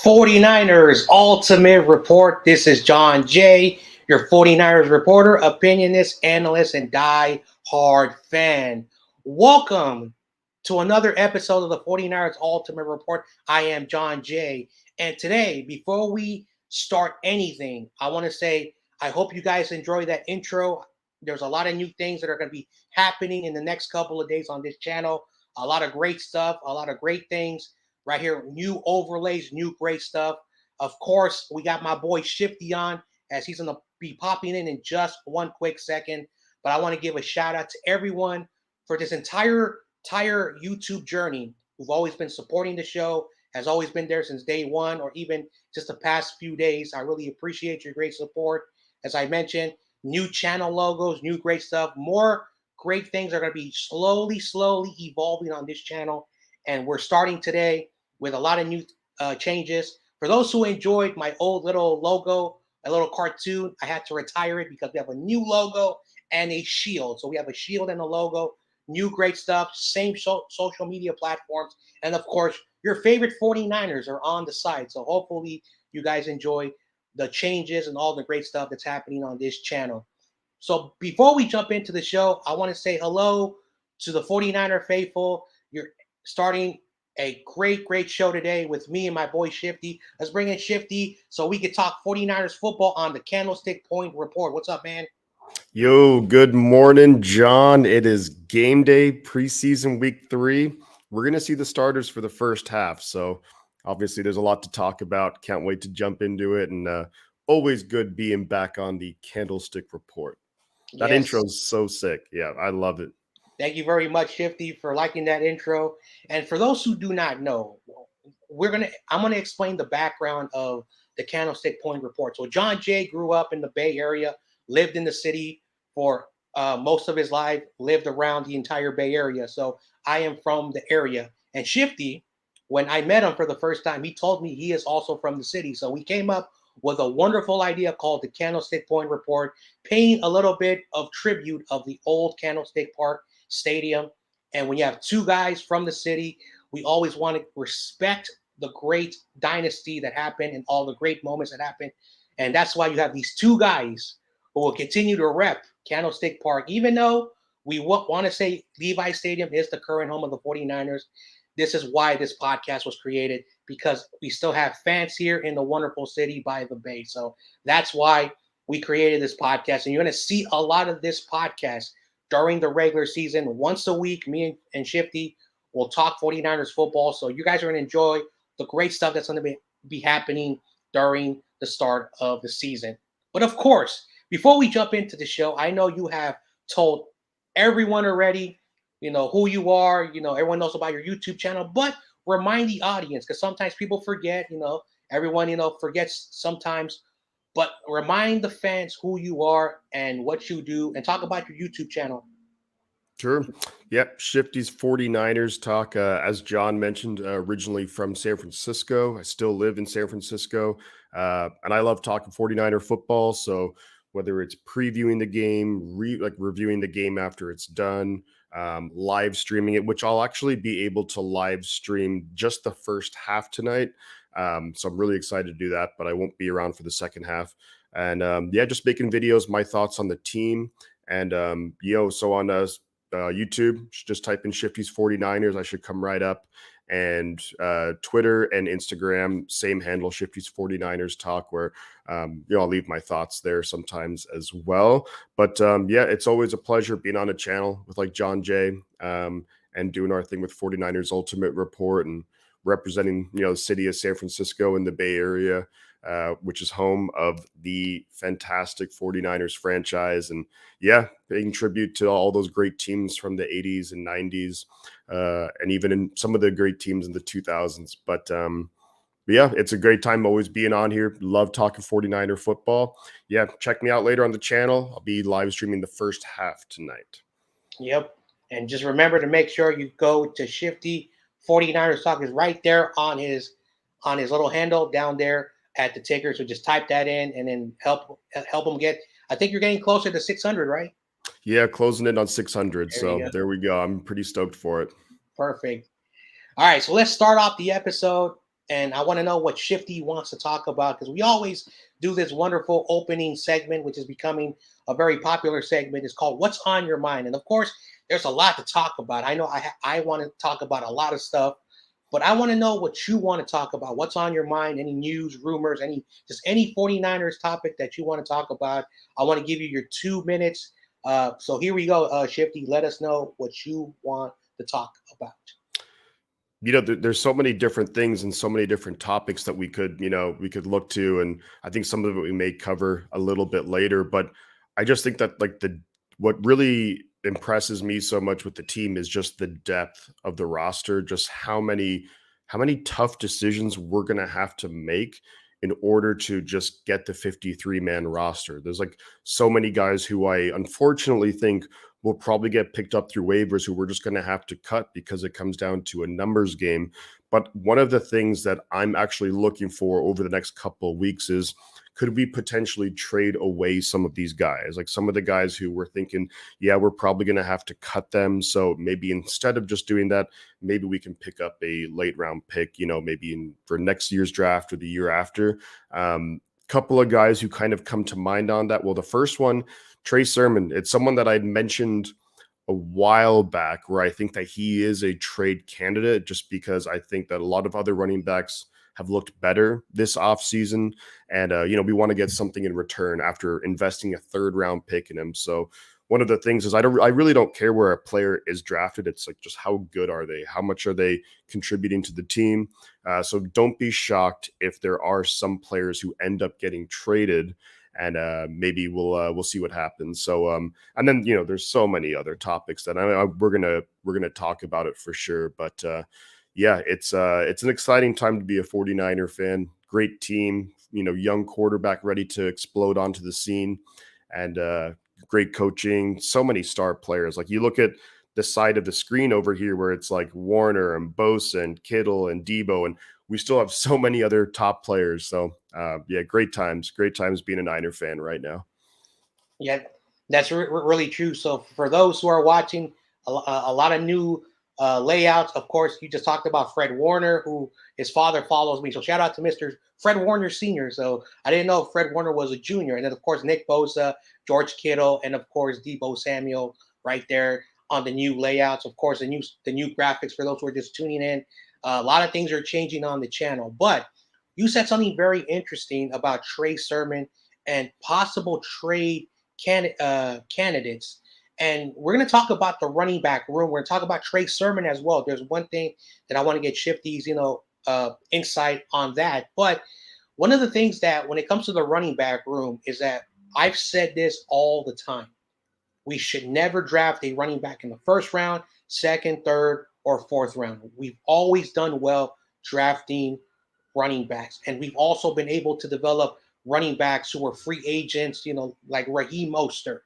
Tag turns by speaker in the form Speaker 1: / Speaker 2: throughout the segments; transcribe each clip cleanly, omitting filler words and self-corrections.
Speaker 1: 49ers Ultimate Report. This is John J., your 49ers reporter, opinionist, analyst, and die-hard fan. Welcome to another episode of the 49ers Ultimate Report. I am John J. And today, before we start anything, I want to say I hope you guys enjoy that intro. There's a lot of new things that are going to be happening in the next couple of days on this channel. A lot of great stuff, a lot of great things. Right here, new overlays, new great stuff. Of course, we got my boy Shifty on, as he's going to be popping in just one quick second. But I want to give a shout out to everyone for this entire YouTube journey who've always been supporting the show, has always been there since day one, or even just the past few days. I really appreciate your great support. As I mentioned, new channel logos, new great stuff, more great things are going to be slowly evolving on this channel. And we're starting today with a lot of new changes. For those who enjoyed my old little logo, a little cartoon, I had to retire it because we have a new logo and a shield. So we have a shield and a logo, new great stuff, same social media platforms. And of course, your favorite 49ers are on the side. So hopefully you guys enjoy the changes and all the great stuff that's happening on this channel. So before we jump into the show, I want to say hello to the 49er faithful. You're starting a great show today with me and my boy Shifty. Let's bring in Shifty so we can talk 49ers football on the Candlestick Point Report. What's up, man?
Speaker 2: Yo, good morning, John. It is game day, preseason week 3. We're going to see the starters for the first half. So obviously there's a lot to talk about. Can't wait to jump into it. And always good being back on the Candlestick Report. That intro is so sick. Yeah, I love it.
Speaker 1: Thank you very much, Shifty, for liking that intro. And for those who do not know, I'm gonna explain the background of the Candlestick Point Report. So John Jay grew up in the Bay Area, lived in the city for most of his life, lived around the entire Bay Area. So I am from the area. And Shifty, when I met him for the first time, he told me he is also from the city. So we came up with a wonderful idea called the Candlestick Point Report, paying a little bit of tribute of the old Candlestick Park Stadium. And when you have two guys from the city, we always want to respect the great dynasty that happened and all the great moments that happened. And that's why you have these two guys who will continue to rep Candlestick Park, even though we want to say Levi Stadium is the current home of the 49ers. This is why this podcast was created, because we still have fans here in the wonderful city by the Bay. So that's why we created this podcast. And you're going to see a lot of this podcast during the regular season. Once a week, me and Shifty will talk 49ers football. So you guys are going to enjoy the great stuff that's going to be happening during the start of the season. But of course, before we jump into the show, I know you have told everyone already, who you are. Everyone knows about your YouTube channel, but remind the audience, because sometimes people forget, everyone, forgets sometimes. But remind the fans who you are and what you do, and talk about your YouTube channel.
Speaker 2: Sure. Yep. Shifty's 49ers talk. As John mentioned, originally from San Francisco. I still live in San Francisco. And I love talking 49er football. So whether it's previewing the game, reviewing the game after it's done, live streaming it, which I'll actually be able to live stream just the first half tonight. So I'm really excited to do that, but I won't be around for the second half. And just making videos, my thoughts on the team. And so on YouTube, just type in Shifty's 49ers. I should come right up. And Twitter and Instagram, same handle, Shifty's 49ers Talk, where I'll leave my thoughts there sometimes as well. But it's always a pleasure being on a channel with like John J. And doing our thing with 49ers Ultimate Report and representing the city of San Francisco and the Bay Area, which is home of the fantastic 49ers franchise. And paying tribute to all those great teams from the 80s and 90s, and even in some of the great teams in the 2000s. But it's a great time always being on here. Love talking 49er football. Check me out later on the channel. I'll be live streaming the first half tonight.
Speaker 1: Yep. And just remember to make sure you go to Shifty 49ers Talk, is right there on his little handle down there at the ticker. So just type that in and then help them get. I think you're getting closer to 600, right?
Speaker 2: Yeah, closing in on 600. There we go. I'm pretty stoked for it.
Speaker 1: Perfect. All right, so let's start off the episode. and I want to know what Shifty wants to talk about because we always do this wonderful opening segment, which is becoming a very popular segment. It's called "What's on Your Mind," and of course, there's a lot to talk about. I know I want to talk about a lot of stuff, but I want to know what you want to talk about. What's on your mind? Any news, rumors, any 49ers topic that you want to talk about? I want to give you your 2 minutes. So here we go, Shifty. Let us know what you want to talk about.
Speaker 2: There's so many different things and so many different topics that we could look to, and I think some of it we may cover a little bit later. But I just think that what really impresses me so much with the team is just the depth of the roster, just how many tough decisions we're gonna have to make in order to just get the 53-man roster. There's so many guys who I unfortunately think will probably get picked up through waivers who we're just going to have to cut because it comes down to a numbers game. But one of the things that I'm actually looking for over the next couple of weeks is, could we potentially trade away some of these guys? Like some of the guys who we're thinking, yeah, we're probably going to have to cut them. So maybe instead of just doing that, maybe we can pick up a late round pick, maybe for next year's draft or the year after. Couple of guys who kind of come to mind on that. Well, the first one, Trey Sermon. It's someone that I'd mentioned a while back where I think that he is a trade candidate just because I think that a lot of other running backs have looked better this offseason. And, we want to get something in return after investing a third-round pick in him. So one of the things is I really don't care where a player is drafted. It's just how good are they? How much are they contributing to the team? So don't be shocked if there are some players who end up getting traded, and maybe we'll see what happens. So and then there's so many other topics that we're gonna talk about it for sure. But yeah, it's an exciting time to be a 49er fan. Great team, young quarterback ready to explode onto the scene, and great coaching. So many star players. Like you look at the side of the screen over here where it's like Warner and Bosa and Kittle and Debo, and we still have so many other top players. So yeah, great times being a Niner fan right now.
Speaker 1: Yeah, that's really true. So for those who are watching, a lot of new layouts. Of course, you just talked about Fred Warner, who his father follows me. So shout out to Mr. Fred Warner Sr. So I didn't know Fred Warner was a junior. And then, of course, Nick Bosa, George Kittle, and, of course, Debo Samuel right there on the new layouts. Of course, the new graphics for those who are just tuning in. A lot of things are changing on the channel. But you said something very interesting about Trey Sermon and possible trade candidates. And we're going to talk about the running back room. We're going to talk about Trey Sermon as well. There's one thing that I want to get Shifty's, insight on that. But one of the things that when it comes to the running back room is that I've said this all the time. We should never draft a running back in the first round, second, third, or fourth round. We've always done well drafting running backs. And we've also been able to develop running backs who were free agents, like Raheem Mostert.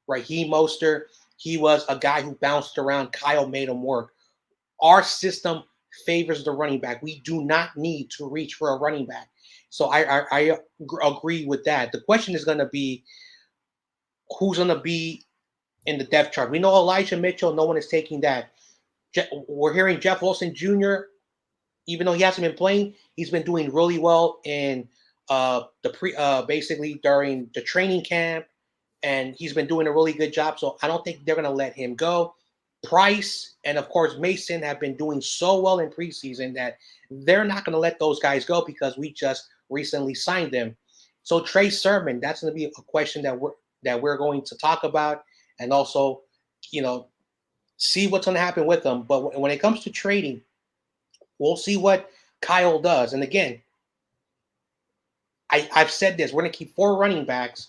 Speaker 1: Raheem Mostert, he was a guy who bounced around. Kyle made him work. Our system favors the running back. We do not need to reach for a running back. So I agree with that. The question is going to be who's going to be in the depth chart. We know Elijah Mitchell. No one is taking that. We're hearing Jeff Wilson Jr., even though he hasn't been playing, he's been doing really well in basically during the training camp, and he's been doing a really good job. So I don't think they're going to let him go. Price and, of course, Mason have been doing so well in preseason that they're not going to let those guys go because we just recently signed them. So Trey Sermon, that's going to be a question that we're going to talk about, and also, see what's going to happen with them. But when it comes to trading, we'll see what Kyle does. And again, I've said this: we're going to keep 4 running backs,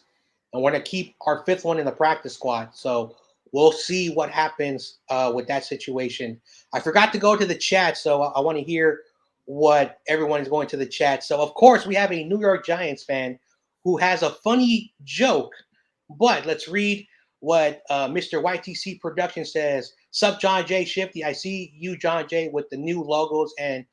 Speaker 1: and we're going to keep our 5th one in the practice squad. So we'll see what happens with that situation. I forgot to go to the chat, so I want to hear what everyone is going to the chat. So, of course, we have a New York Giants fan who has a funny joke, but let's read what Mr. YTC Production says. Sup, John J. Shifty. I see you, John J., with the new logos and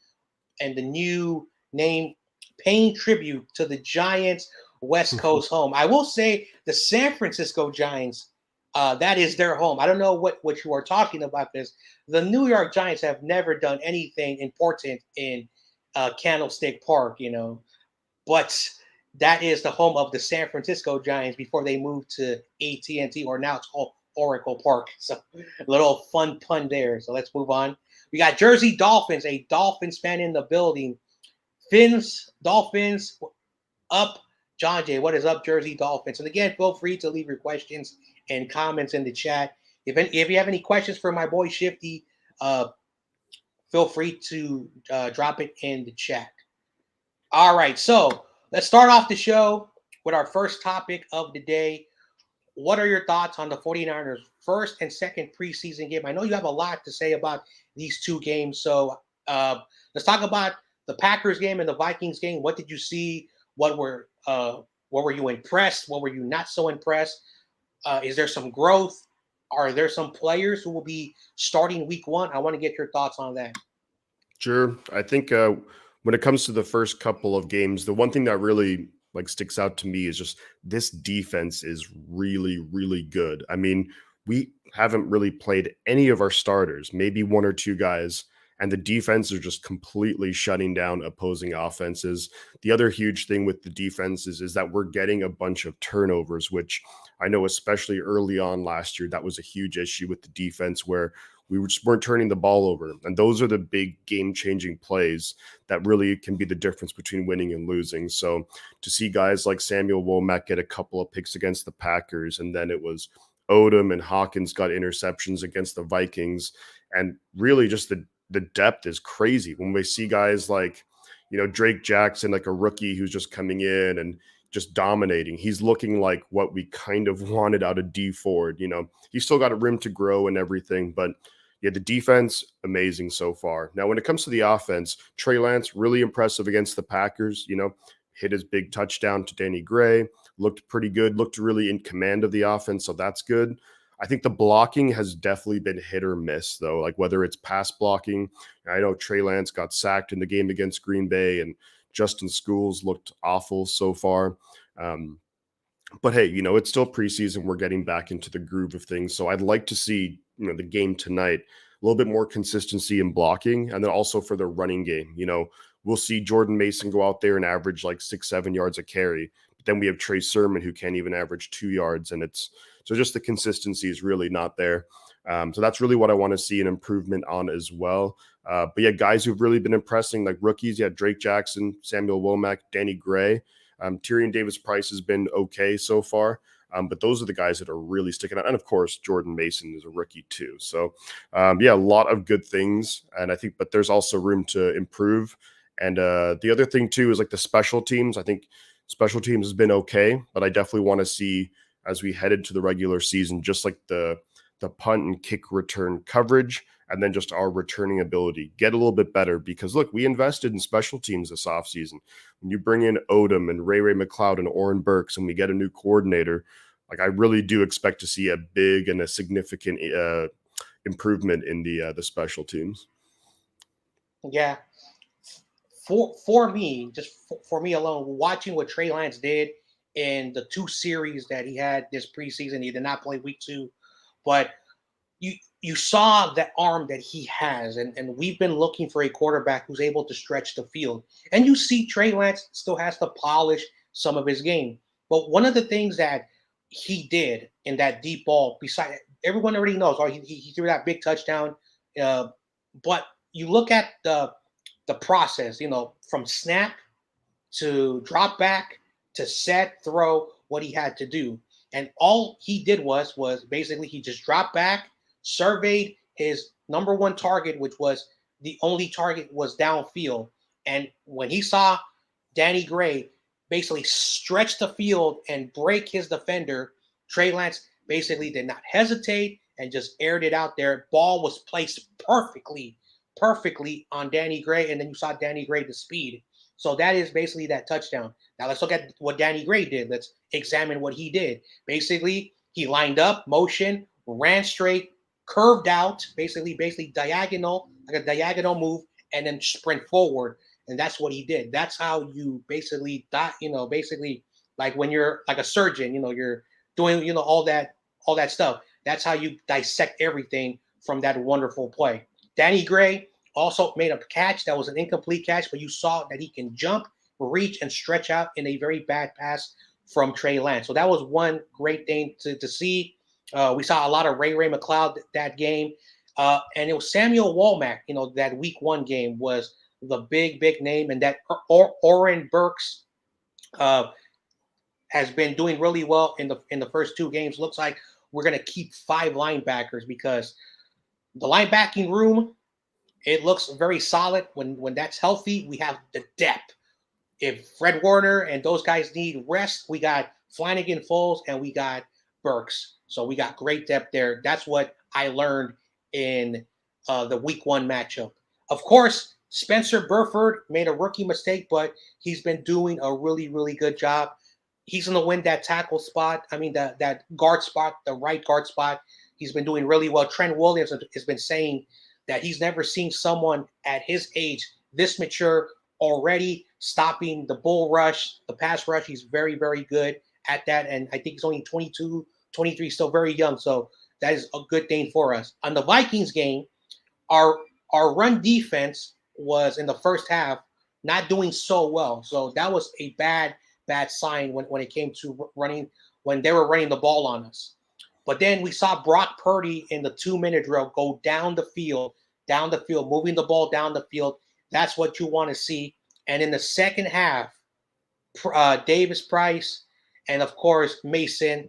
Speaker 1: the new name, paying tribute to the Giants' West Coast home. I will say the San Francisco Giants, that is their home. I don't know what you are talking about, because the New York Giants have never done anything important in Candlestick Park, but that is the home of the San Francisco Giants before they moved to AT&T, or now it's called Oracle Park. So a little fun pun there. So let's move on. We got Jersey Dolphins, a Dolphins fan in the building. Dolphins up. John Jay, what is up, Jersey Dolphins? And again, feel free to leave your questions and comments in the chat. If you have any questions for my boy Shifty, feel free to drop it in the chat. All right, so let's start off the show with our first topic of the day. What are your thoughts on the 49ers' first and second preseason game? I know you have a lot to say about these two games, so let's talk about the Packers game and the Vikings game. What did you see? What were you impressed? What were you not so impressed? Is there some growth? Are there some players who will be starting week one? I want to get your thoughts on that.
Speaker 2: Sure. I think when it comes to the first couple of games, the one thing that really sticks out to me is just this defense is really, really good. I mean, we haven't really played any of our starters, maybe one or two guys, and the defense are just completely shutting down opposing offenses. The other huge thing with the defense is that we're getting a bunch of turnovers, which I know especially early on last year, that was a huge issue with the defense where we just weren't turning the ball over. And those are the big game-changing plays that really can be the difference between winning and losing. So to see guys like Samuel Womack get a couple of picks against the Packers, and then it was Odom and Hawkins got interceptions against the Vikings, and really just the depth is crazy when we see guys like, Drake Jackson, like a rookie who's just coming in and just dominating. He's looking like what we kind of wanted out of D Ford. He's still got a room to grow and everything, but yeah, the defense, amazing so far. Now, when it comes to the offense, Trey Lance, really impressive against the Packers, hit his big touchdown to Danny Gray, looked pretty good, looked really in command of the offense, so that's good. I think the blocking has definitely been hit or miss, though, like whether it's pass blocking. I know Trey Lance got sacked in the game against Green Bay, and Justin Schools looked awful so far. But hey, it's still preseason. We're getting back into the groove of things. So I'd like to see, the game tonight, a little bit more consistency in blocking. And then also for the running game, we'll see Jordan Mason go out there and average like 6-7 yards a carry. But then we have Trey Sermon who can't even average 2 yards. And so just the consistency is really not there. So that's really what I want to see an improvement on as well. But yeah, guys who've really been impressing, like rookies, Drake Jackson, Samuel Womack, Danny Gray. Tyrion Davis-Price has been okay so far, but those are the guys that are really sticking out. And of course, Jordan Mason is a rookie too. So a lot of good things. And I think, but there's also room to improve. And the other thing too is like the special teams. I think special teams has been okay, but I definitely want to see as we head into the regular season, just like the punt and kick return coverage, and then just our returning ability get a little bit better, because look, we invested in special teams this offseason. When you bring in Odom and Ray McLeod and Oren Burks and we get a new coordinator, like I really do expect to see a big and a significant improvement in the special teams.
Speaker 1: Yeah. For me, just for me alone, watching what Trey Lance did in the 2 series that he had this preseason, he did not play week 2, but you saw that arm that he has, and we've been looking for a quarterback who's able to stretch the field. And you see Trey Lance still has to polish some of his game. But one of the things that he did in that deep ball, besides everyone already knows, he threw that big touchdown. But you look at the process, from snap to drop back to set, throw, what he had to do. And all he did was basically he just dropped back, surveyed his number one target, which was the only target was downfield. And when he saw Danny Gray basically stretch the field and break his defender, Trey Lance basically did not hesitate and just aired it out there. Ball was placed perfectly on Danny Gray, and then you saw Danny Gray the speed. So that is basically that touchdown. Now let's look at what Danny Gray did. Let's examine what he did. Basically, he lined up, motion, ran straight, curved out, basically diagonal, like a diagonal move, and then sprint forward. And that's what he did. That's how you basically like when you're like a surgeon, you're doing, all that stuff. That's how you dissect everything from that wonderful play. Danny Gray also made a catch that was an incomplete catch, but you saw that he can jump, reach, and stretch out in a very bad pass from Trey Lance. So that was one great thing to see. We saw a lot of Ray McLeod that game. And it was Samuel Womack, that week one game was the big name. And that Oren Burks has been doing really well in the first two games. Looks like we're going to keep 5 linebackers because the linebacking room, it looks very solid. When that's healthy, we have the depth. If Fred Warner and those guys need rest, we got Flanagan, Foles, and we got Burks. So we got great depth there. That's what I learned in the week one matchup. Of course, Spencer Burford made a rookie mistake, but he's been doing a really good job. He's going to win that tackle spot. I mean, that guard spot, the right guard spot. He's been doing really well. Trent Williams has been saying that he's never seen someone at his age this mature already stopping the bull rush, the pass rush. He's very good at that. And I think he's only 22, 23, still very young. So that is a good thing for us. On the Vikings game, our run defense was in the first half not doing so well. So that was a bad sign when it came to running, when they were running the ball on us. But then we saw Brock Purdy in the 2-minute drill go down the field, moving the ball down the field. That's what you want to see. And in the second half, Davis Price and, of course, Mason,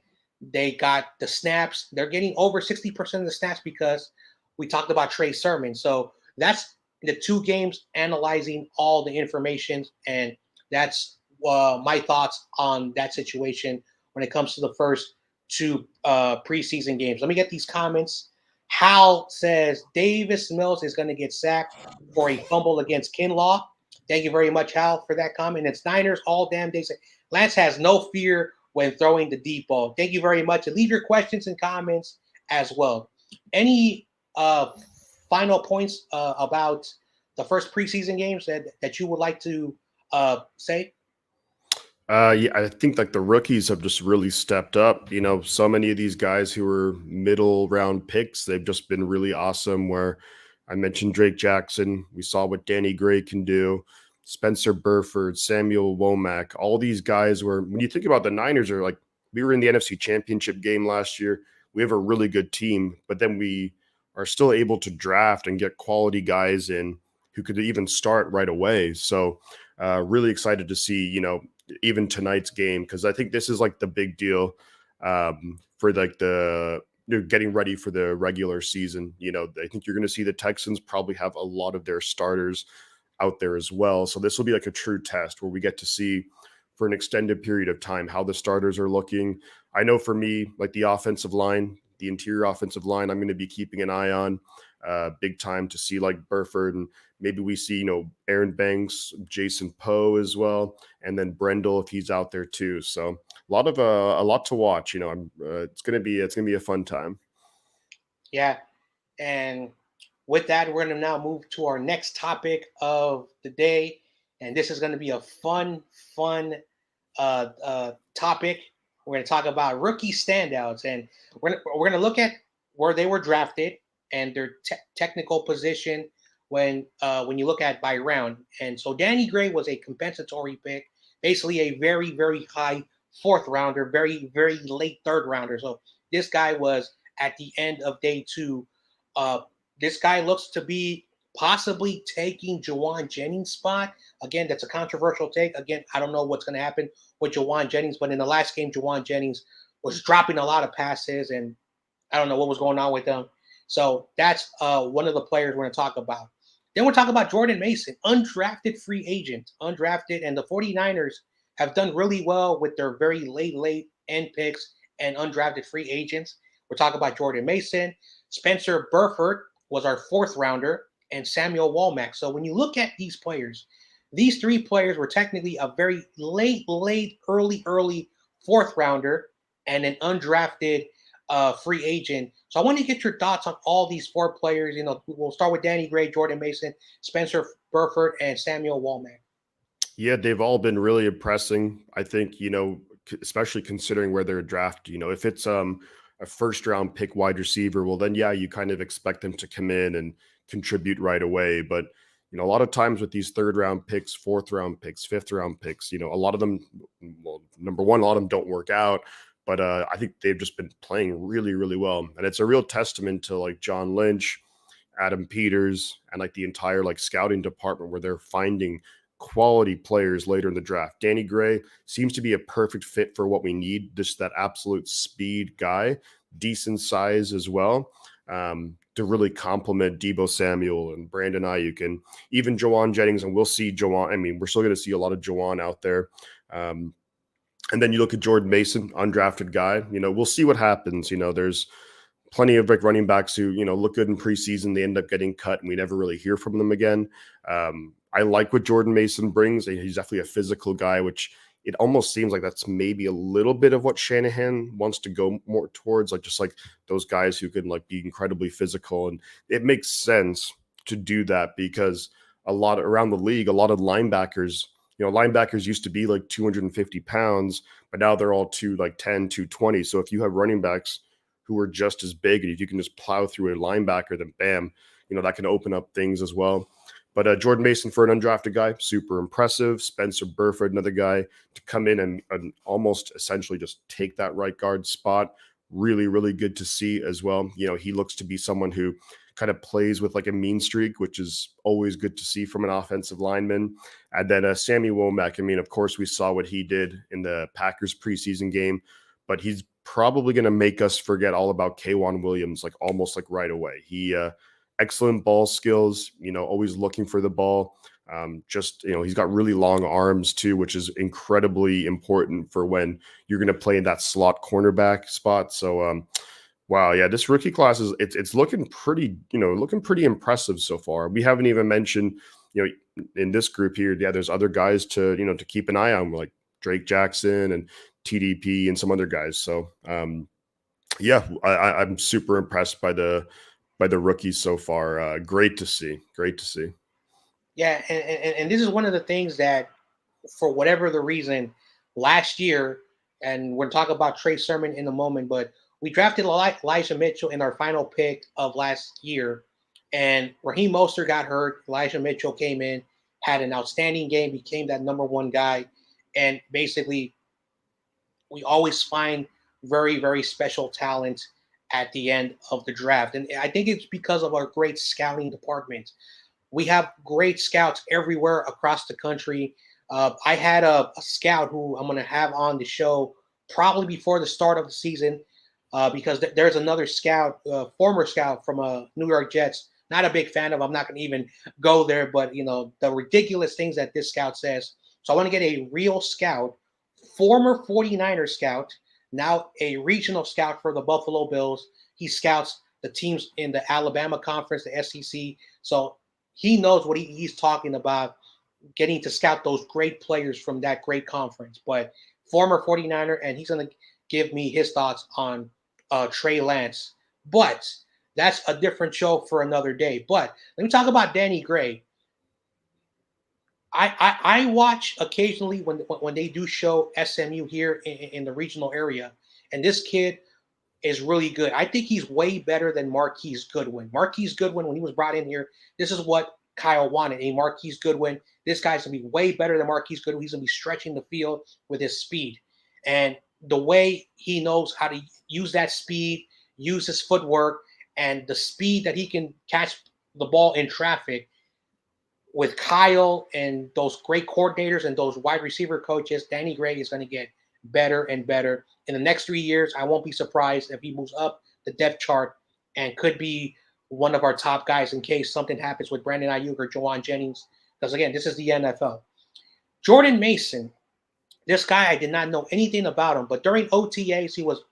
Speaker 1: they got the snaps. They're getting over 60% of the snaps because we talked about Trey Sermon. So that's the 2 games analyzing all the information. And that's my thoughts on that situation when it comes to the first 2 preseason games. Let me get these comments. Hal says Davis Mills is going to get sacked for a fumble against Kinlaw. Thank you very much, Hal, for that comment. It's Niners all damn day. Lance has no fear when throwing the deep ball. Thank you very much. And leave your questions and comments as well. Any final points about the first preseason games that you would like to say?
Speaker 2: Yeah, I think like the rookies have just really stepped up. So many of these guys who were middle round picks, they've just been really awesome. Where I mentioned Drake Jackson, we saw what Danny Gray can do, Spencer Burford, Samuel Womack, all these guys were, when you think about the Niners are like, we were in the NFC Championship game last year. We have a really good team, but then we are still able to draft and get quality guys in who could even start right away. So really excited to see, even tonight's game, because I think this is like the big deal for like the getting ready for the regular season. I think you're going to see the Texans probably have a lot of their starters out there as well. So this will be like a true test where we get to see for an extended period of time how the starters are looking. I know for me, like the offensive line, the interior offensive line, I'm going to be keeping an eye on big time to see like Burford, and maybe we see, Aaron Banks, Jason Poe as well. And then Brendel, if he's out there too. So a lot to watch, it's going to be a fun time.
Speaker 1: Yeah. And with that, we're going to now move to our next topic of the day. And this is going to be a fun topic. We're going to talk about rookie standouts. And we're going to look at where they were drafted and their technical position when you look at by round. And so Danny Gray was a compensatory pick, basically a very high 4th rounder, very late 3rd rounder. So this guy was at the end of day 2. This guy looks to be possibly taking Juwan Jennings' spot. Again, that's a controversial take. Again, I don't know what's going to happen with Juwan Jennings, but in the last game, Juwan Jennings was dropping a lot of passes, and I don't know what was going on with them. So that's one of the players we're going to talk about. Then we'll talk about Jordan Mason, undrafted free agent, and the 49ers have done really well with their very late end picks and undrafted free agents. We'll talk about Jordan Mason. Spencer Burford was our 4th rounder, and Samuel Womack. So when you look at these players, these 3 players were technically a very late, early 4th rounder and an undrafted free agent. So I want to get your thoughts on all these 4 players. We'll start with Danny Gray, Jordan Mason, Spencer Burford, and Samuel Womack.
Speaker 2: Yeah, they've all been really impressing. I think, especially considering where they're drafted, if it's a 1st round pick wide receiver, well then, yeah, you kind of expect them to come in and contribute right away. But a lot of times with these third round picks, fourth round picks, fifth round picks, a lot of them, well, number one, a lot of them don't work out. But I think they've just been playing really, really well. And it's a real testament to like John Lynch, Adam Peters, and like the entire like scouting department where they're finding quality players later in the draft. Danny Gray seems to be a perfect fit for what we need. Just that absolute speed guy, decent size as well, to really complement Deebo Samuel and Brandon Ayuk and even Jawan Jennings. And we'll see Jawan. I mean, we're still going to see a lot of Jawan out there. And then you look at Jordan Mason, undrafted guy. We'll see what happens. There's plenty of like running backs who, look good in preseason. They end up getting cut and we never really hear from them again. I like what Jordan Mason brings. He's definitely a physical guy, which it almost seems like that's maybe a little bit of what Shanahan wants to go more towards, like just like those guys who can like be incredibly physical. And it makes sense to do that because around the league, a lot of linebackers, linebackers used to be like 250 pounds, but now they're all 210, 220. So if you have running backs who are just as big, and if you can just plow through a linebacker, then bam, that can open up things as well. But Jordan Mason, for an undrafted guy, super impressive. Spencer Burford, another guy to come in and almost essentially just take that right guard spot. Really, really good to see as well. He looks to be someone who kind of plays with like a mean streak, which is always good to see from an offensive lineman. And then Sammy Womack, I mean, of course, we saw what he did in the Packers preseason game, but he's probably going to make us forget all about K'Wan Williams, like almost like right away. He excellent ball skills, always looking for the ball. He's got really long arms too, which is incredibly important for when you're going to play in that slot cornerback spot. So, wow, yeah, this rookie class it's looking pretty impressive so far. We haven't even mentioned, in this group here, yeah, there's other guys to keep an eye on, like Drake Jackson and TDP and some other guys. So, yeah, I'm super impressed by the rookies so far. Great to see.
Speaker 1: Yeah, and this is one of the things that, for whatever the reason, last year, and we're talking about Trey Sermon in a moment, but we drafted Elijah Mitchell in our final pick of last year, and Raheem Mostert got hurt. Elijah Mitchell came in, had an outstanding game, became that number one guy, and basically, we always find very, very special talent at the end of the draft. And I think it's because of our great scouting department. We have great scouts everywhere across the country. I had a scout who I'm going to have on the show probably before the start of the season because there's another scout, former scout from New York Jets. Not a big fan of. I'm not going to even go there, but the ridiculous things that this scout says. So I want to get a real scout, former 49er scout, now a regional scout for the Buffalo Bills. He scouts the teams in the Alabama Conference, the SEC. So he knows what he's talking about, getting to scout those great players from that great conference. But former 49er, and he's going to give me his thoughts on Trey Lance. But that's a different show for another day. But let me talk about Danny Gray. I watch occasionally when they do show SMU here in the regional area, and this kid is really good. I think he's way better than Marquise Goodwin. Marquise Goodwin, when he was brought in here, this is what Kyle wanted, a Marquise Goodwin. This guy's going to be way better than Marquise Goodwin. He's going to be stretching the field with his speed. And the way he knows how to use that speed, use his footwork, and the speed that he can catch the ball in traffic with Kyle and those great coordinators and those wide receiver coaches, Danny Gray is going to get better and better. In the next 3 years, I won't be surprised if he moves up the depth chart and could be one of our top guys in case something happens with Brandon Ayuk or Jawan Jennings. Because, again, this is the NFL. Jordan Mason, this guy, I did not know anything about him. But during OTAs, he was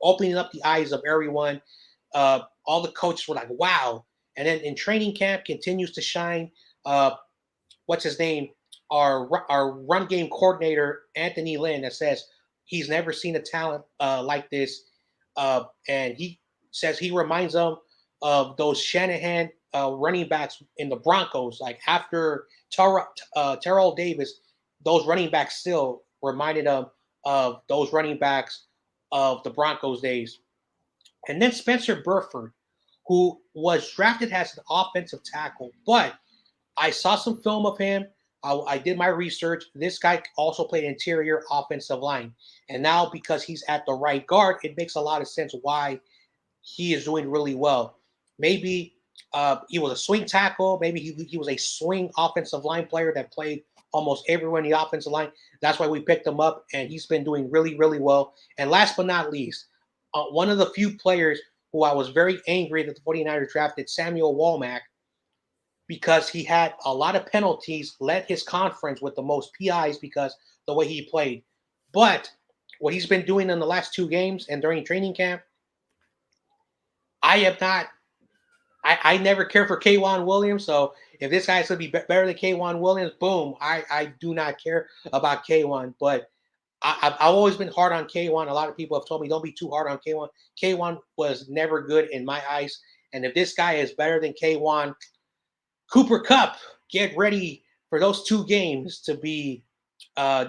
Speaker 1: opening up the eyes of everyone. All the coaches were like, wow. And then in training camp, continues to shine. What's his name? Our run game coordinator, Anthony Lynn, that says he's never seen a talent like this. And he says he reminds them of those Shanahan running backs in the Broncos. Like after Terrell Davis, those running backs still reminded him of those running backs of the Broncos days. And then Spencer Burford, who was drafted as an offensive tackle, but I saw some film of him. I did my research. This guy also played interior offensive line. And now, because he's at the right guard, it makes a lot of sense why he is doing really well. Maybe he was a swing tackle. Maybe he was a swing offensive line player that played almost everyone in the offensive line. That's why we picked him up, and he's been doing really, really well. And last but not least, one of the few players who I was very angry that the 49ers drafted, Samuel Womack, because he had a lot of penalties, led his conference with the most PIs because the way he played. But what he's been doing in the last 2 games and during training camp, I am not. I never cared for K'Wan Williams. So if this guy's gonna be better than K'Wan Williams, boom. I do not care about K'Wan. But I've always been hard on K'Wan. A lot of people have told me don't be too hard on K'Wan. K'Wan was never good in my eyes. And if this guy is better than K'Wan, Cooper Kupp, get ready for those 2 games to be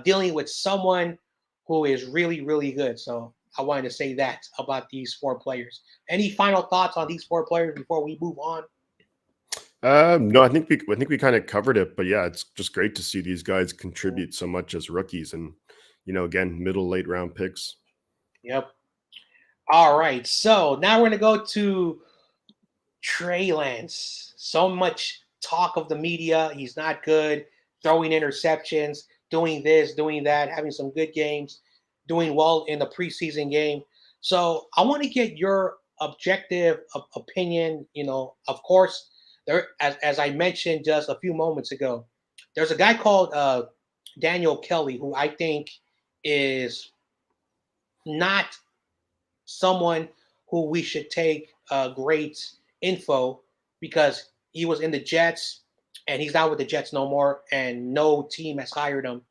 Speaker 1: dealing with someone who is really, really good. So I wanted to say that about these 4 players. Any final thoughts on these 4 players before we move on?
Speaker 2: No, I think we kind of covered it, but yeah, it's just great to see these guys contribute so much as rookies, and again, middle late round picks.
Speaker 1: Yep. All right. So now we're going to go to Trey Lance. So much talk of the media. He's not good, throwing interceptions, doing this, doing that, having some good games, doing well in the preseason game. So I want to get your objective opinion. Of course, there, as I mentioned just a few moments ago, there's a guy called Daniel Kelly who I think is not someone who we should take great info because he was in the Jets and he's not with the Jets no more, and no team has hired him.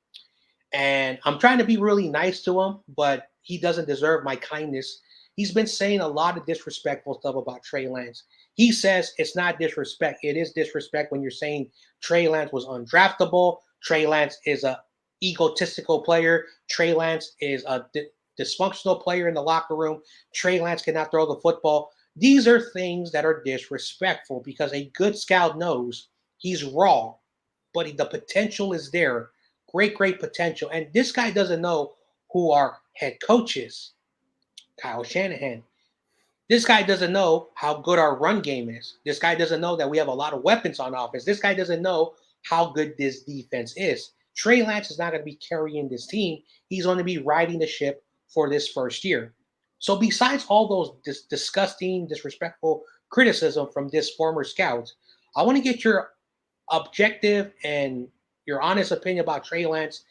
Speaker 1: And I'm trying to be really nice to him, but he doesn't deserve my kindness. He's been saying a lot of disrespectful stuff about Trey Lance. He says it's not disrespect. It is disrespect when you're saying Trey Lance was undraftable. Trey Lance is a egotistical player. Trey Lance is a dysfunctional player in the locker room. Trey Lance cannot throw the football. These are things that are disrespectful because a good scout knows he's raw, but the potential is there. Great, great potential. And this guy doesn't know who our head coach is, Kyle Shanahan. This guy doesn't know how good our run game is. This guy doesn't know that we have a lot of weapons on offense. This guy doesn't know how good this defense is. Trey Lance is not going to be carrying this team. He's going to be riding the ship for this first year. So besides all those disgusting, disrespectful criticism from this former scout, I want to get your objective and your honest opinion about Trey Lance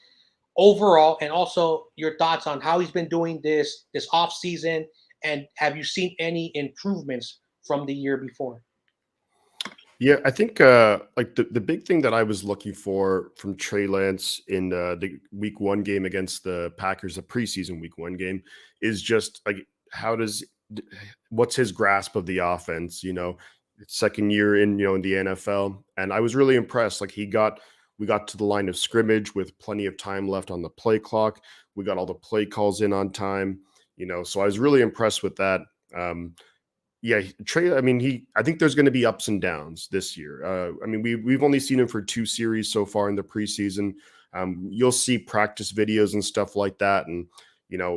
Speaker 1: overall, and also your thoughts on how he's been doing this off season, and have you seen any improvements from the year before?
Speaker 2: Yeah, I think like the big thing that I was looking for from Trey Lance in the week 1 game against the Packers, the preseason week 1 game, is just like what's his grasp of the offense, second year in the NFL. And I was really impressed. Like we got to the line of scrimmage with plenty of time left on the play clock. We got all the play calls in on time, so I was really impressed with that. Yeah, Trey. I mean, I think there's going to be ups and downs this year. I mean, we've only seen him for 2 series so far in the preseason. You'll see practice videos and stuff like that, and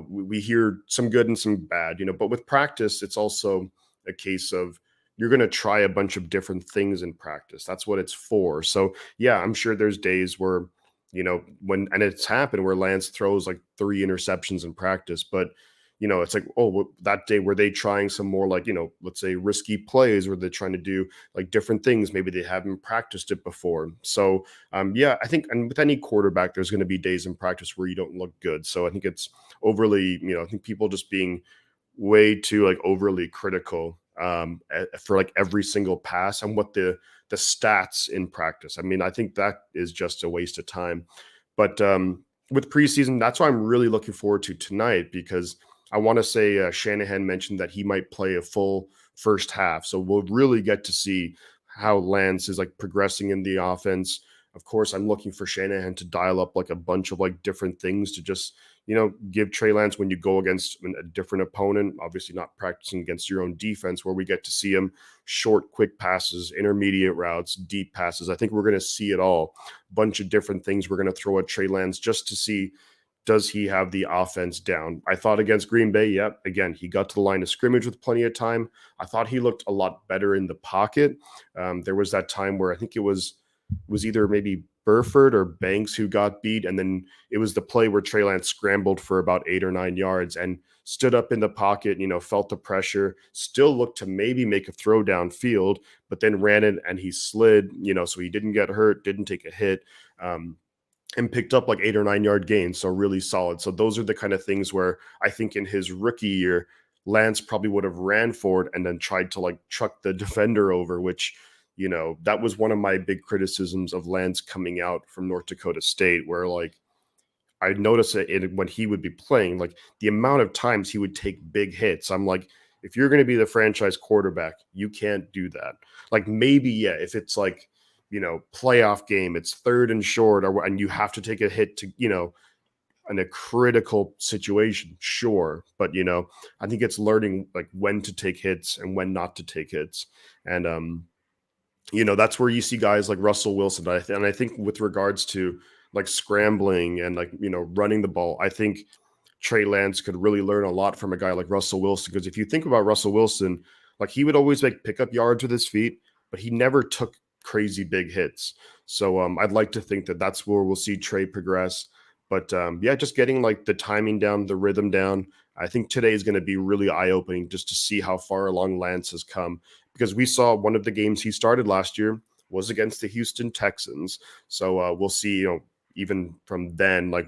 Speaker 2: we hear some good and some bad. But with practice, it's also a case of you're going to try a bunch of different things in practice. That's what it's for. So yeah, I'm sure there's days where and it's happened where Lance throws like 3 interceptions in practice, but it's like, oh, that day were they trying some more like, let's say risky plays where they're trying to do like different things. Maybe they haven't practiced it before. So yeah, I think, and with any quarterback, there's going to be days in practice where you don't look good. So I think it's overly, I think people just being way too like overly critical for like every single pass and what the stats in practice. I mean, I think that is just a waste of time. But with preseason, that's why I'm really looking forward to tonight, because I want to say Shanahan mentioned that he might play a full first half. So we'll really get to see how Lance is like progressing in the offense. Of course, I'm looking for Shanahan to dial up like a bunch of like different things to just, give Trey Lance when you go against a different opponent, obviously not practicing against your own defense, where we get to see him short, quick passes, intermediate routes, deep passes. I think we're going to see it all. A bunch of different things we're going to throw at Trey Lance just to see, does he have the offense down? I thought against Green Bay, again, he got to the line of scrimmage with plenty of time. I thought he looked a lot better in the pocket. There was that time where I think it was either maybe Burford or Banks who got beat, and then it was the play where Trey Lance scrambled for about 8 or 9 yards and stood up in the pocket, felt the pressure, still looked to maybe make a throw downfield, but then ran it and he slid, so he didn't get hurt, didn't take a hit. And picked up like 8 or 9 yard gains. So really solid. So those are the kind of things where I think in his rookie year, Lance probably would have ran forward and then tried to like truck the defender over, which, that was one of my big criticisms of Lance coming out from North Dakota State, where like I noticed it when he would be playing, like the amount of times he would take big hits. I'm like, if you're going to be the franchise quarterback, you can't do that. Like maybe, if it's like, playoff game, it's 3rd and short, and you have to take a hit to, in a critical situation, sure. But, I think it's learning like when to take hits and when not to take hits. And, that's where you see guys like Russell Wilson. And I think with regards to like scrambling and like, running the ball, I think Trey Lance could really learn a lot from a guy like Russell Wilson. Because if you think about Russell Wilson, like he would always like pick up yards with his feet, but he never took crazy big hits. So I'd like to think that that's where we'll see Trey progress. But just getting like the timing down, the rhythm down. I think today is going to be really eye-opening just to see how far along Lance has come, because we saw one of the games he started last year was against the Houston Texans. So we'll see, even from then, like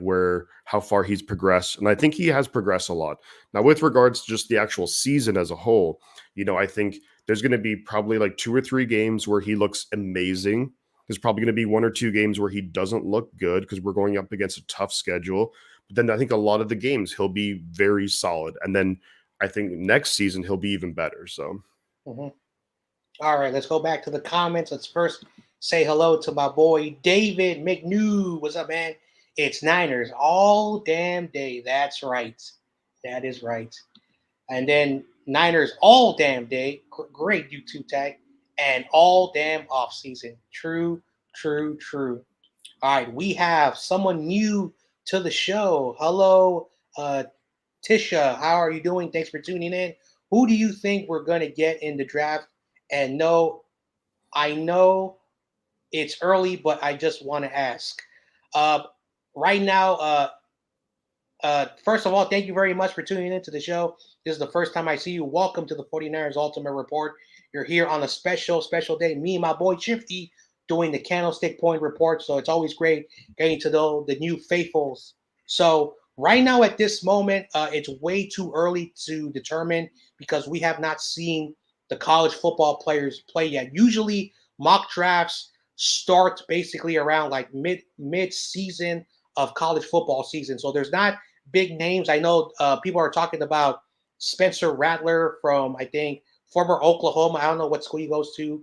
Speaker 2: how far he's progressed. And I think he has progressed a lot. Now, with regards to just the actual season as a whole, I think there's going to be probably like 2 or 3 games where he looks amazing. There's probably going to be 1 or 2 games where he doesn't look good because we're going up against a tough schedule. But then I think a lot of the games he'll be very solid. And then I think next season he'll be even better. So.
Speaker 1: Mm-hmm. All right, let's go back to the comments. Let's first say hello to my boy David McNew. What's up, man? It's Niners all damn day. That's right. That is right. And then Niners all damn day. Great YouTube tag. And all damn off season. True. All right, we have someone new to the show. Hello, Tisha. How are you doing? Thanks for tuning in. Who do you think we're going to get in the draft? And no, I know it's early, but I just want to ask. Right now, first of all, thank you very much for tuning into the show. This is the first time I see you. Welcome to the 49ers Ultimate Report. You're here on a special day. Me and my boy Shifty doing the Candlestick Point Report. So it's always great getting to know the new faithfuls. So right now at this moment, it's way too early to determine because we have not seen the college football players play yet. Usually mock drafts start basically around like mid-season of college football season. So there's not big names. I know people are talking about Spencer Rattler from, I think, former Oklahoma. I don't know what school he goes to.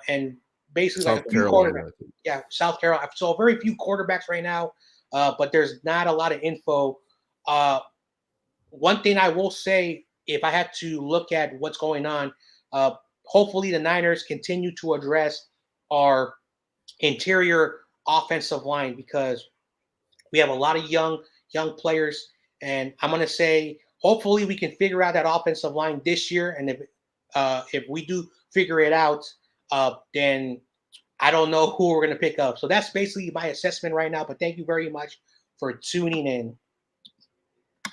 Speaker 1: And basically
Speaker 2: South
Speaker 1: like a few
Speaker 2: Carolina.
Speaker 1: quarterbacks. Yeah, South Carolina. So very few quarterbacks right now, but there's not a lot of info. One thing I will say, if I had to look at what's going on, hopefully the Niners continue to address our interior offensive line because we have a lot of young players, and I'm going to say hopefully we can figure out that offensive line this year. And if we do figure it out, then I don't know who we're going to pick up. So that's basically my assessment right now. But thank you very much for tuning in.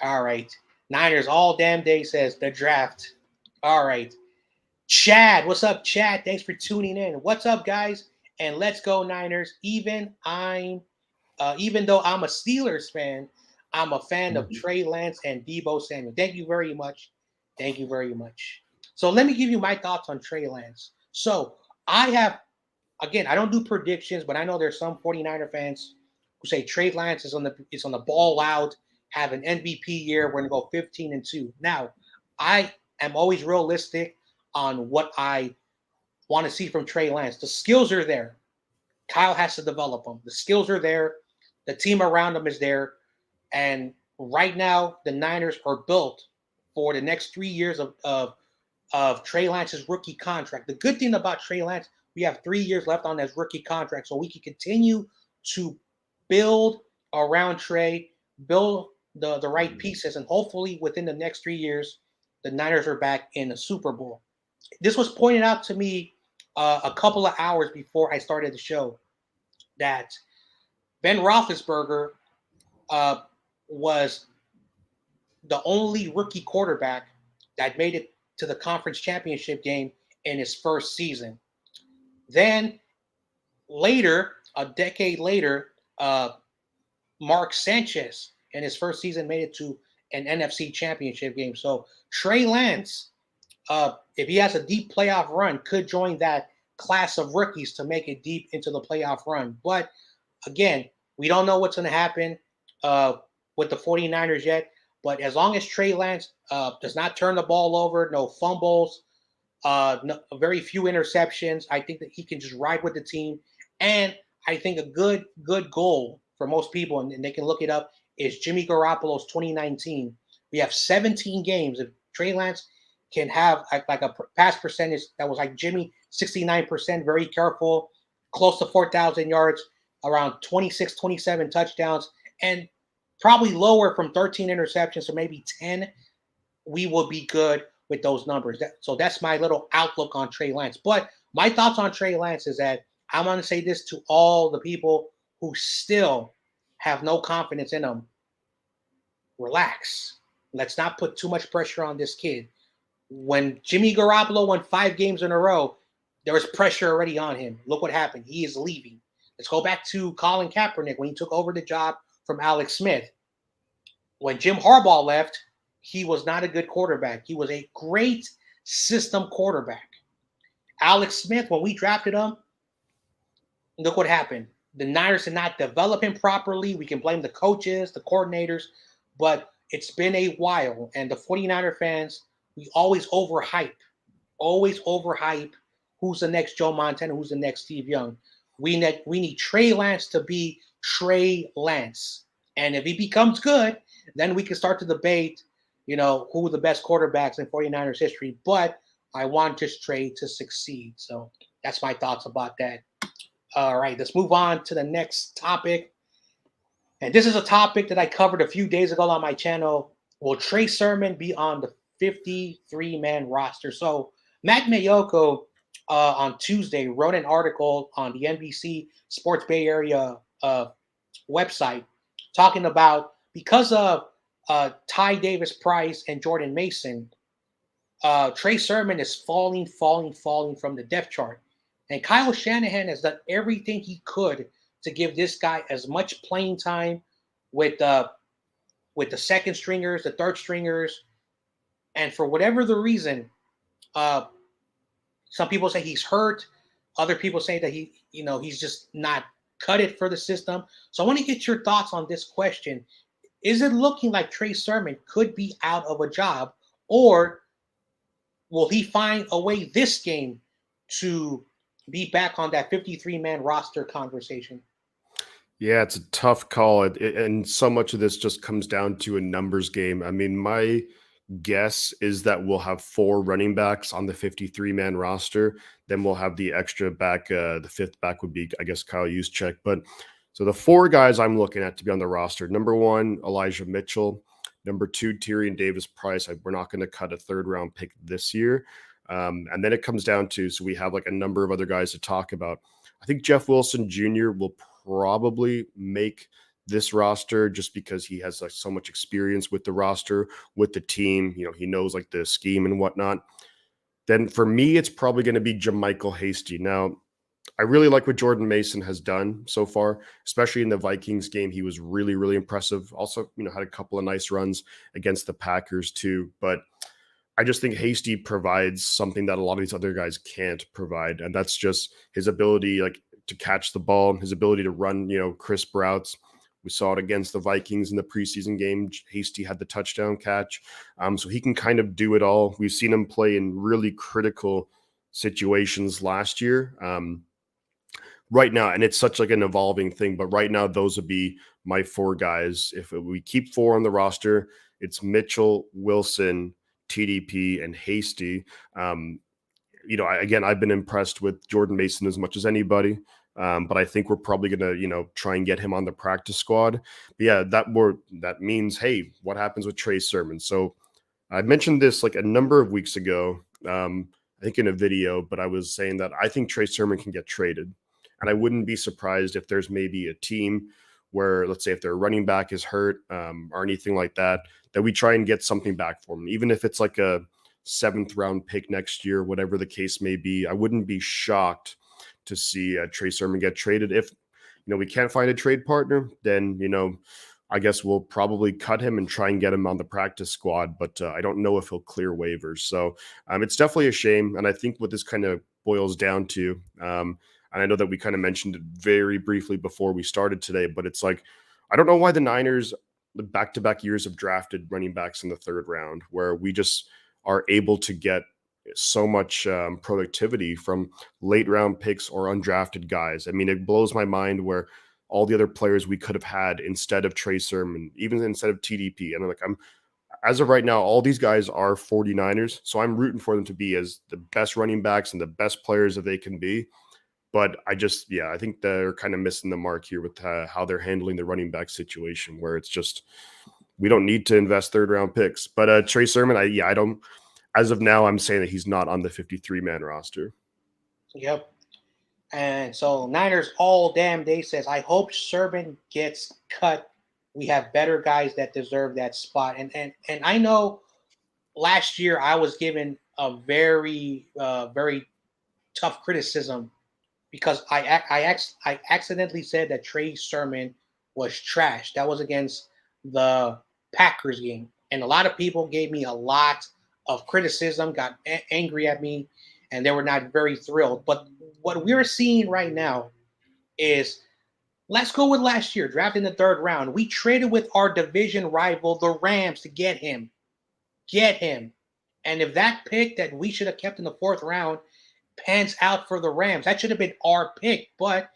Speaker 1: All right. Niners all damn day says the draft. All right. Chad, what's up, Chad? Thanks for tuning in. What's up, guys? And let's go Niners. Even though I'm a Steelers fan, I'm a fan of Trey Lance and Deebo Samuel. Thank you very much. So let me give you my thoughts on Trey Lance. So I don't do predictions, but I know there's some 49er fans who say Trey Lance is on the ball out, have an MVP year. We're going to go 15-2. Now, I am always realistic on what I want to see from Trey Lance. The skills are there. Kyle has to develop them. The skills are there. The team around him is there. And right now, the Niners are built for the next 3 years of Trey Lance's rookie contract. The good thing about Trey Lance, we have 3 years left on his rookie contract, so we can continue to build around Trey, build the right pieces, and hopefully within the next 3 years, the Niners are back in the Super Bowl. This was pointed out to me a couple of hours before I started the show that Ben Roethlisberger was the only rookie quarterback that made it to the conference championship game in his first season. Then later, a decade later, Mark Sanchez in his first season made it to an NFC championship game. So Trey Lance, if he has a deep playoff run, could join that class of rookies to make it deep into the playoff run. But again, we don't know what's going to happen with the 49ers yet. But as long as Trey Lance does not turn the ball over, no fumbles, very few interceptions, I think that he can just ride with the team. And I think a good goal for most people, and they can look it up, is Jimmy Garoppolo's 2019. We have 17 games. If Trey Lance can have like a pass percentage that was like Jimmy, 69%, very careful, close to 4,000 yards, around 26, 27 touchdowns, and probably lower from 13 interceptions, so maybe 10, we will be good with those numbers. So that's my little outlook on Trey Lance. But my thoughts on Trey Lance is that I'm going to say this to all the people who still have no confidence in him. Relax. Let's not put too much pressure on this kid. When Jimmy Garoppolo won 5 games in a row, there was pressure already on him. Look what happened. He is leaving. Let's go back to Colin Kaepernick when he took over the job from Alex Smith. When Jim Harbaugh left, he was not a good quarterback. He was a great system quarterback. Alex Smith, when we drafted him, look what happened. The Niners did not develop him properly. We can blame the coaches, the coordinators, but it's been a while. And the 49er fans, we always overhype who's the next Joe Montana, who's the next Steve Young. We need Trey Lance to be Trey Lance. And if he becomes good, then we can start to debate, who are the best quarterbacks in 49ers history. But I want just Trey to succeed. So that's my thoughts about that. All right, let's move on to the next topic. And this is a topic that I covered a few days ago on my channel. Will Trey Sermon be on the 53-man roster? So Matt Mayoko on Tuesday wrote an article on the NBC Sports Bay Area website talking about, because of Ty Davis Price and Jordan Mason, Trey Sermon is falling from the depth chart. And Kyle Shanahan has done everything he could to give this guy as much playing time with the second stringers, the third stringers. And for whatever the reason, some people say he's hurt. Other people say that he's just not cut it for the system. So I want to get your thoughts on this question. Is it looking like Trey Sermon could be out of a job, or will he find a way this game to be back on that 53-man roster conversation?
Speaker 2: Yeah, it's a tough call. And so much of this just comes down to a numbers game. I mean, my guess is that we'll have 4 running backs on the 53-man roster. Then we'll have the extra back. The 5th back would be, I guess, Kyle Juszczyk. But so the 4 guys I'm looking at to be on the roster: number 1, Elijah Mitchell; number 2, Tyrion Davis Price. We're not going to cut a 3rd-round pick this year. And then it comes down to, so we have like a number of other guys to talk about. I think Jeff Wilson Jr. will probably make this roster just because he has like so much experience with the roster, with the team. He knows like the scheme and whatnot. Then for me, it's probably going to be JaMycal Hasty. Now, I really like what Jordan Mason has done so far, especially in the Vikings game. He was really, really impressive. Also, had a couple of nice runs against the Packers too. But I just think Hasty provides something that a lot of these other guys can't provide. And that's just his ability to catch the ball, his ability to run, crisp routes. We saw it against the Vikings in the preseason game. Hasty had the touchdown catch. So he can kind of do it all. We've seen him play in really critical situations last year. right now, and it's such like an evolving thing, but right now those would be my four guys. If we keep four on the roster, it's Mitchell, Wilson, TDP, and Hasty. Um, again, I've been impressed with Jordan Mason as much as anybody. But I think we're probably gonna, try and get him on the practice squad. But yeah, that means, hey, what happens with Trey Sermon? So I mentioned this like a number of weeks ago, I think in a video, but I was saying that I think Trey Sermon can get traded. And I wouldn't be surprised if there's maybe a team where, let's say, if their running back is hurt or anything like that, that we try and get something back for him, even if it's like a seventh round pick next year, whatever the case may be. I wouldn't be shocked to see Trey Sermon get traded. If we can't find a trade partner, then I guess we'll probably cut him and try and get him on the practice squad, but I don't know if he'll clear waivers. So it's definitely a shame. And I think what this kind of boils down to, and I know that we kind of mentioned it very briefly before we started today, but it's like, I don't know why the Niners, the back-to-back years, have drafted running backs in the third round, where we just are able to get so much productivity from late round picks or undrafted guys. I mean, it blows my mind where all the other players we could have had instead of Trey Sermon, even instead of TDP. And I'm as of right now, all these guys are 49ers. So I'm rooting for them to be as the best running backs and the best players that they can be. But I think they're kind of missing the mark here with how they're handling the running back situation, where it's just, we don't need to invest third round picks. But Trey Sermon, I don't, as of now, I'm saying that he's not on the 53-man roster.
Speaker 1: Yep. And so Niners all damn day says, I hope Sermon gets cut. We have better guys that deserve that spot. And I know last year I was given a very very tough criticism because I accidentally said that Trey Sermon was trash. That was against the Packers game, and a lot of people gave me a lot of criticism, got angry at me, and they were not very thrilled. But what we're seeing right now is, let's go with last year, drafted in the third round. We traded with our division rival, the Rams, to get him. Get him. And if that pick that we should have kept in the fourth round pans out for the Rams, that should have been our pick. But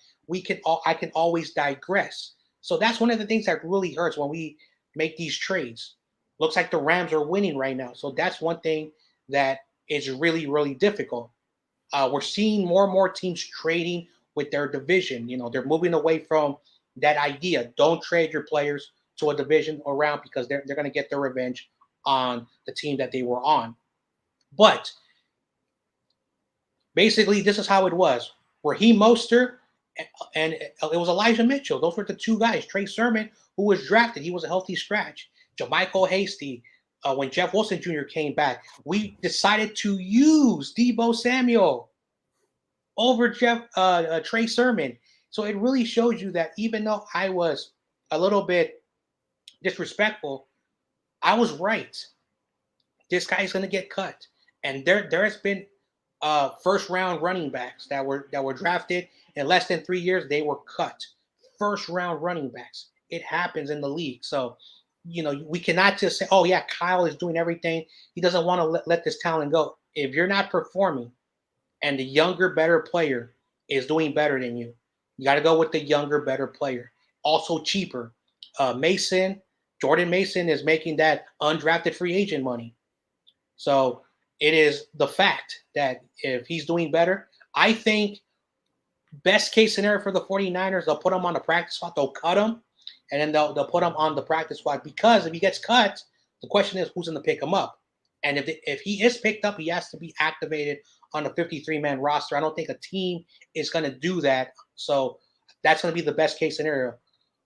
Speaker 1: I can always digress. So that's one of the things that really hurts when we make these trades. Looks like the Rams are winning right now. So that's one thing that is really, really difficult. We're seeing more and more teams trading with their division. They're moving away from that idea. Don't trade your players to a division around, because they're going to get their revenge on the team that they were on. But basically, this is how it was. Raheem Mostert and it was Elijah Mitchell. Those were the two guys. Trey Sermon, who was drafted, he was a healthy scratch. JaMycal Hasty, when Jeff Wilson Jr. came back, we decided to use Deebo Samuel over Trey Sermon. So it really shows you that even though I was a little bit disrespectful, I was right. This guy is going to get cut. And there has been first round running backs that were drafted in less than 3 years. They were cut. First round running backs. It happens in the league. So, we cannot just say, oh yeah, Kyle is doing everything. He doesn't want to let this talent go. If you're not performing and the younger, better player is doing better than you, you got to go with the younger, better player. Also cheaper. Jordan Mason is making that undrafted free agent money. So it is the fact that if he's doing better, I think best case scenario for the 49ers, they'll put him on the practice squad, they'll cut him, and then they'll put him on the practice squad, because if he gets cut, the question is who's going to pick him up. And if he is picked up, he has to be activated on a 53-man roster. I don't think a team is going to do that. So that's going to be the best case scenario.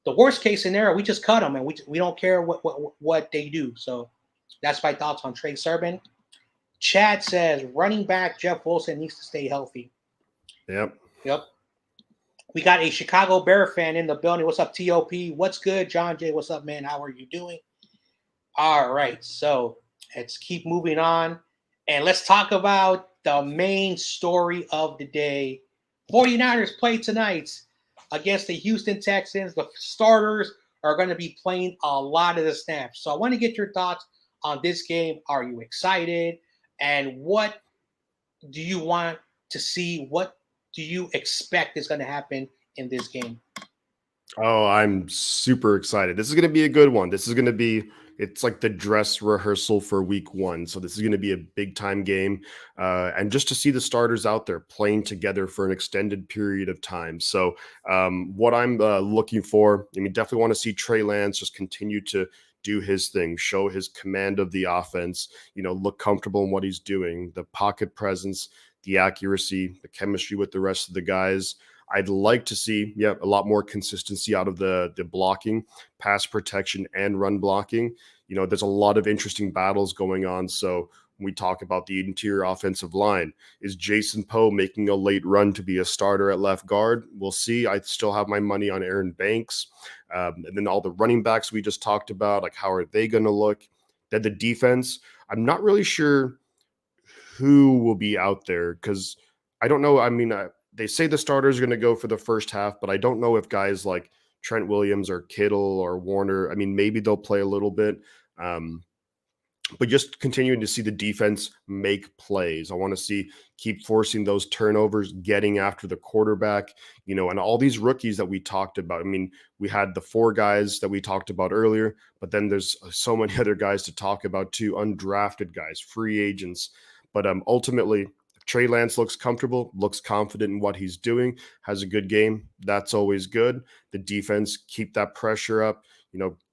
Speaker 1: The worst case scenario, we just cut them and we don't care what they do. So that's my thoughts on Trey Sermon. Chad says running back Jeff Wilson needs to stay healthy.
Speaker 2: Yep.
Speaker 1: We got a Chicago Bear fan in the building. What's up, TOP? What's good, John J? What's up, man? How are you doing? All right, so let's keep moving on. And let's talk about the main story of the day. 49ers play tonight against the Houston Texans. The starters are going to be playing a lot of the snaps. So I want to get your thoughts on this game. Are you excited? And what do you want to see? What do you expect is going to happen in this game?
Speaker 2: Oh, I'm super excited. This is going to be a good one. This is going to be, it's like the dress rehearsal for week one. So this is going to be a big time game. And just to see the starters out there playing together for an extended period of time. So what I'm looking for, I mean, definitely want to see Trey Lance just continue to do his thing, show his command of the offense, look comfortable in what he's doing, the pocket presence, the accuracy, the chemistry with the rest of the guys. I'd like to see, a lot more consistency out of the blocking, pass protection, and run blocking. There's a lot of interesting battles going on. So when we talk about the interior offensive line, is Jason Poe making a late run to be a starter at left guard? We'll see. I still have my money on Aaron Banks. And then all the running backs we just talked about, like how are they going to look? Then the defense, I'm not really sure who will be out there because I don't know. I mean, they say the starters are going to go for the first half, but I don't know if guys like Trent Williams or Kittle or Warner, I mean, maybe they'll play a little bit. But just continuing to see the defense make plays. I want to keep forcing those turnovers, getting after the quarterback, and all these rookies that we talked about. I mean, we had the 4 guys that we talked about earlier, but then there's so many other guys to talk about too, undrafted guys, free agents. But ultimately, Trey Lance looks comfortable, looks confident in what he's doing, has a good game. That's always good. The defense, keep that pressure up,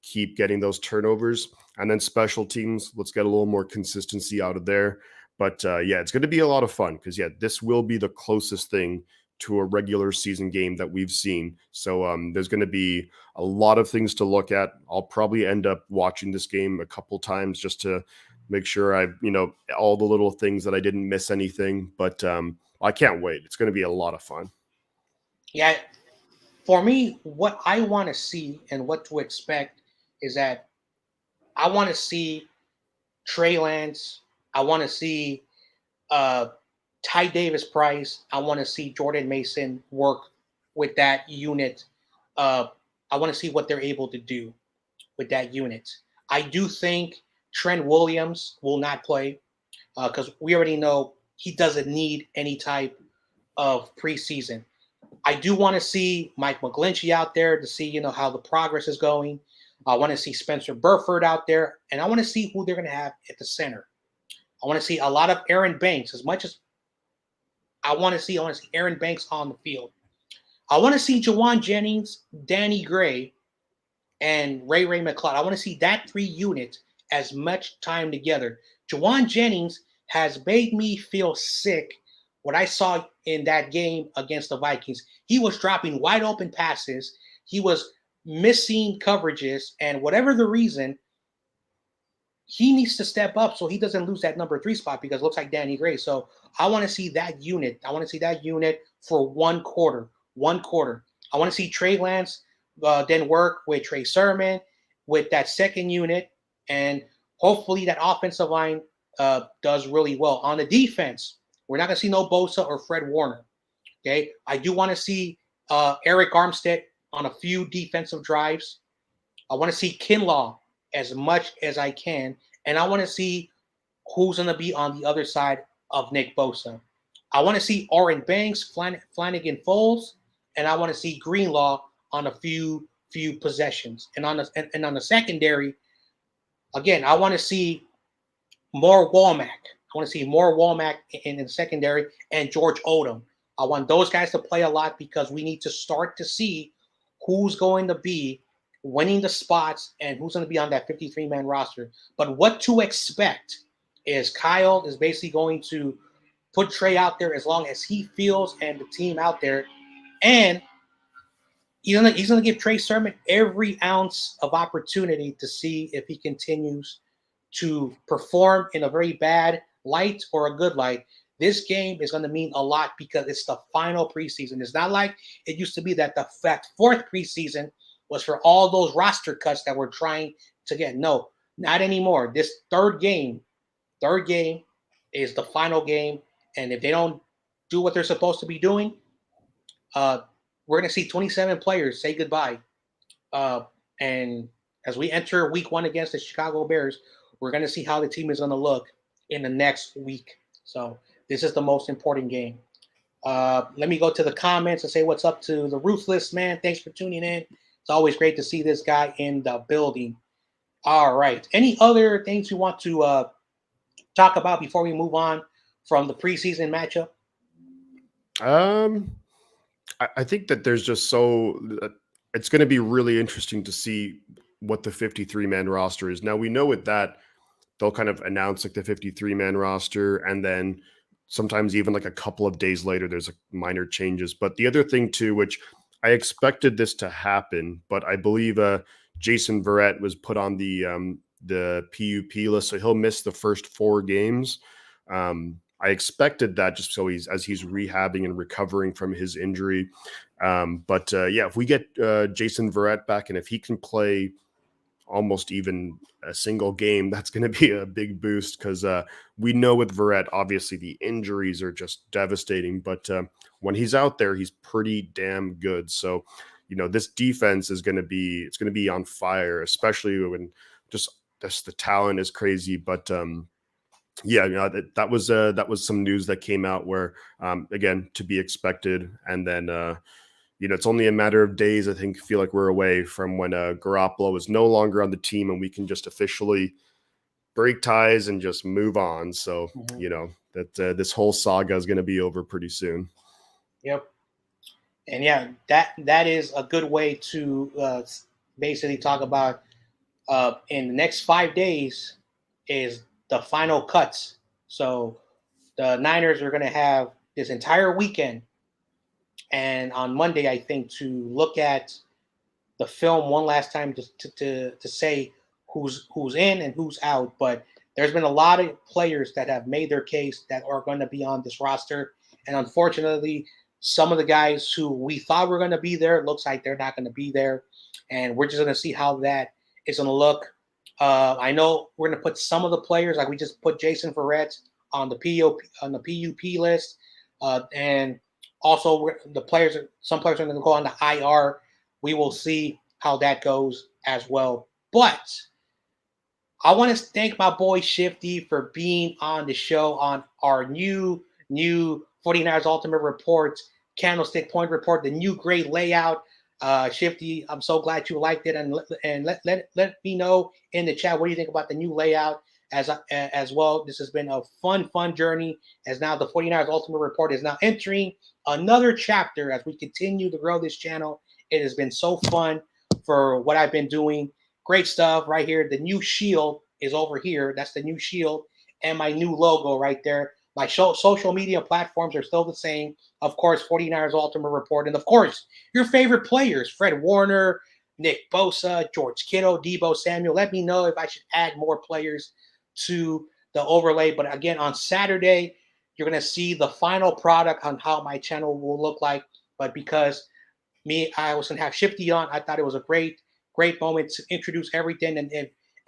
Speaker 2: keep getting those turnovers. And then special teams, let's get a little more consistency out of there. But it's going to be a lot of fun because, this will be the closest thing to a regular season game that we've seen. So there's going to be a lot of things to look at. I'll probably end up watching this game a couple times just to make sure I've, all the little things that I didn't miss anything. But I can't wait. It's going to be a lot of fun.
Speaker 1: Yeah, for me, what I want to see and what to expect is that I want to see Trey Lance. I want to see Ty Davis Price. I want to see Jordan Mason work with that unit. I want to see what they're able to do with that unit. I do think Trent Williams will not play because we already know he doesn't need any type of preseason. I do want to see Mike McGlinchey out there to see, how the progress is going. I want to see Spencer Burford out there, and I want to see who they're going to have at the center. I want to see a lot of Aaron Banks. As much as I want to see Aaron Banks on the field. I want to see Jawan Jennings, Danny Gray, and Ray McCloud. I want to see that 3 unit as much time together. Jawan Jennings has made me feel sick what I saw in that game against the Vikings. He was dropping wide open passes. He was missing coverages, and whatever the reason, he needs to step up so he doesn't lose that number 3 spot because it looks like Danny Gray. So I want to see that unit. I want to see that unit for 1 quarter. 1 quarter. I want to see Trey Lance then work with Trey Sermon with that second unit, and hopefully that offensive line does really well. On the defense, we're not going to see no Bosa or Fred Warner. Okay, I do want to see Eric Armstead on a few defensive drives. I want to see Kinlaw as much as I can, and I want to see who's going to be on the other side of Nick Bosa. I want to see Aaron Banks, Flanagan Foles, and I want to see Greenlaw on a few possessions. And on the secondary, again, I want to see more Womack. I want to see more Womack in the secondary and George Odom. I want those guys to play a lot because we need to start to see who's going to be winning the spots and who's going to be on that 53-man roster. But what to expect is Kyle is basically going to put Trey out there as long as he feels and the team out there. And he's going to give Trey Sermon every ounce of opportunity to see if he continues to perform in a very bad light or a good light. This game is going to mean a lot because it's the final preseason. It's not like it used to be that the 4th preseason was for all those roster cuts that we're trying to get. No, not anymore. This third game is the final game. And if they don't do what they're supposed to be doing, we're going to see 27 players say goodbye. And as we enter week 1 against the Chicago Bears, we're going to see how the team is going to look in the next week. So this is the most important game. Let me go to the comments and say what's up to the Ruthless Man. Thanks for tuning in. It's always great to see this guy in the building. All right. Any other things you want to talk about before we move on from the preseason matchup?
Speaker 2: I think that there's just it's going to be really interesting to see what the 53-man roster is. Now we know with that they'll kind of announce like the 53-man roster, and then sometimes even like a couple of days later there's like minor changes. But the other thing too, which I expected this to happen, but I believe Jason Verrett was put on the PUP list, so he'll miss the first 4 games. I expected that just so he's rehabbing and recovering from his injury. But if we get Jason Verrett back, and if he can play almost even a single game, that's going to be a big boost, because we know with Verrett, obviously the injuries are just devastating, but when he's out there, he's pretty damn good. So, this defense is going to be on fire, especially when just the talent is crazy. But that was some news that came out where, again, to be expected. And then, it's only a matter of days, I feel like we're away from when Garoppolo is no longer on the team and we can just officially break ties and just move on. So, that this whole saga is going to be over pretty soon.
Speaker 1: Yep. And yeah, that is a good way to basically talk about in the next 5 days is the final cuts. So the Niners are going to have this entire weekend, and on Monday, I think, to look at the film one last time to say who's in and who's out. But there's been a lot of players that have made their case that are going to be on this roster, and unfortunately, some of the guys who we thought were going to be there, looks like they're not going to be there, and we're just going to see how that is going to look. I know we're going to put some of the players, like we just put Jason Verrett on the PUP list, and also some players are going to go on the IR. We will see how that goes as well. But I want to thank my boy Shifty for being on the show on our new 49ers Ultimate Report, Candlestick Point Report, the new great layout. Shifty, I'm so glad you liked it, and let me know in the chat what do you think about the new layout as well. This has been a fun journey, as now the 49ers Ultimate Report is now entering another chapter as we continue to grow this channel. It has been so fun for what I've been doing. Great stuff right here. The new shield is over here. That's the new shield and my new logo right there. My social media platforms are still the same. Of course, 49ers Ultimate Report. And of course, your favorite players, Fred Warner, Nick Bosa, George Kittle, Deebo Samuel. Let me know if I should add more players to the overlay. But again, on Saturday, you're going to see the final product on how my channel will look like. But because I was going to have Shifty on, I thought it was a great moment to introduce everything.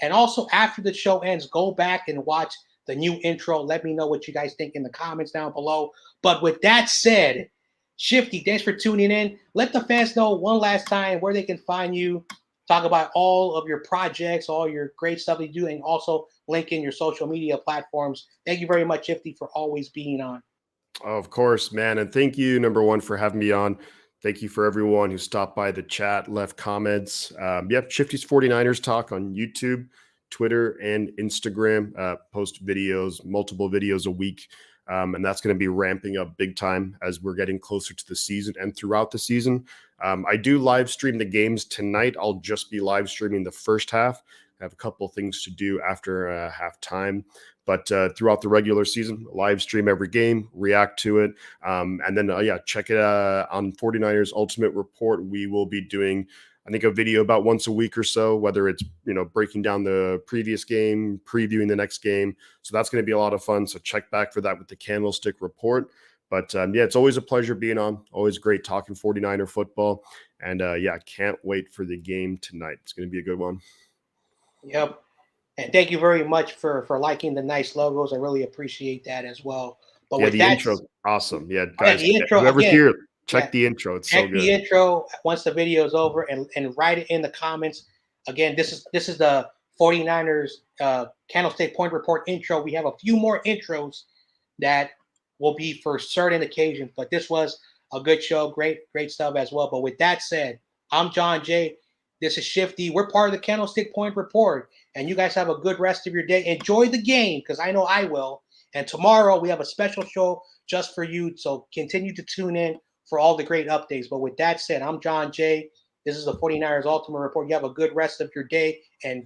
Speaker 1: And also, after the show ends, go back and watch the new intro. Let me know what you guys think in the comments down below. But with that said, Shifty, thanks for tuning in. Let the fans know one last time where they can find you, talk about all of your projects, all your great stuff you do, and also link in your social media platforms. Thank you very much, Shifty, for always being on.
Speaker 2: Oh, of course, man. And thank you, number one, for having me on. Thank you for everyone who stopped by the chat, left comments. Shifty's 49ers Talk on YouTube, Twitter, and Instagram. Post videos, multiple videos a week. And that's going to be ramping up big time as we're getting closer to the season and throughout the season. I do live stream the games tonight. I'll just be live streaming the first half. I have a couple of things to do after halftime. But throughout the regular season, live stream every game, react to it. And then, check it on 49ers Ultimate Report. We will be doing, I think, a video about once a week or so, whether it's, breaking down the previous game, previewing the next game. So that's going to be a lot of fun. So check back for that with the Candlestick Report. But it's always a pleasure being on. Always great talking 49er football. And can't wait for the game tonight. It's going to be a good one.
Speaker 1: Yep. And thank you very much for liking the nice logos. I really appreciate that as well. But with
Speaker 2: the
Speaker 1: that,
Speaker 2: intro's awesome. Yeah, guys,
Speaker 1: the intro,
Speaker 2: whoever's
Speaker 1: again,
Speaker 2: here, check the intro. It's so good.
Speaker 1: The intro once the video is over, and write it in the comments. Again, this is the 49ers Candlestick Point Report intro. We have a few more intros that will be for certain occasions. But this was a good show. Great stuff as well. But with that said, I'm John Jay. This is Shifty. We're part of the Candlestick Point Report. And you guys have a good rest of your day. Enjoy the game, because I know I will. And tomorrow we have a special show just for you. So continue to tune in for all the great updates. But with that said, I'm John Jay. This is the 49ers Ultimate Report. You have a good rest of your day